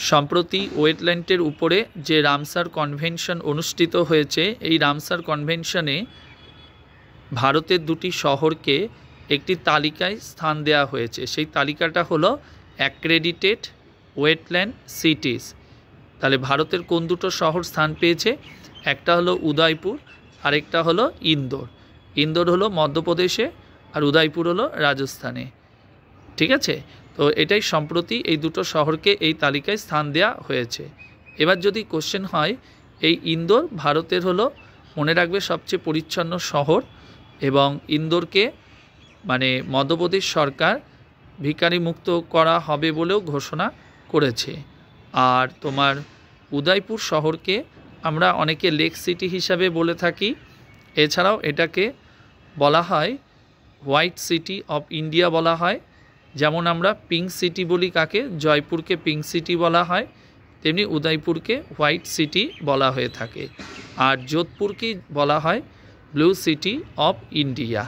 সম্প্রতি ওয়েটল্যান্ডের উপরে যে রামসার কনভেনশন অনুষ্ঠিত হয়েছে, এই রামসার কনভেনশনে ভারতের দুটি শহরকে একটি তালিকায় স্থান দেওয়া হয়েছে। সেই তালিকাটা হলো অ্যাক্রেডিটেড ওয়েটল্যান্ড সিটিজ। তাহলে ভারতের কোন দুটো শহর স্থান পেয়েছে? একটা হলো উদয়পুর, আরেকটা হলো ইন্দোর। ইন্দোর হলো মধ্যপ্রদেশে আর উদয়পুর হলো রাজস্থানে। ঠিক আছে, তো এটাই সম্প্রতি এই দুটো শহরকে এই তালিকায় স্থান দেওয়া হয়েছে। এবার যদি কোশ্চেন হয়, এই ইন্দোর ভারতের হলো, মনে রাখবে, সবচেয়ে পরিচ্ছন্ন শহর, এবং ইন্দোরকে মানে মধ্যপ্রদেশ সরকার ভিখারি মুক্ত করা হবে বলেও ঘোষণা করেছে। আর তোমার উদয়পুর শহরকে আমরা অনেকে লেক সিটি হিসাবে বলে থাকি। এছাড়াও এটাকে বলা হয় হোয়াইট সিটি অফ ইন্ডিয়া বলা হয়। যেমন আমরা পিঙ্ক সিটি বলি কাকে, জয়পুরকে পিঙ্ক সিটি বলা হয়, তেমনি উদয়পুরকে হোয়াইট সিটি বলা হয়ে থাকে। আর যোধপুরকেই বলা হয় ব্লু সিটি অফ ইন্ডিয়া।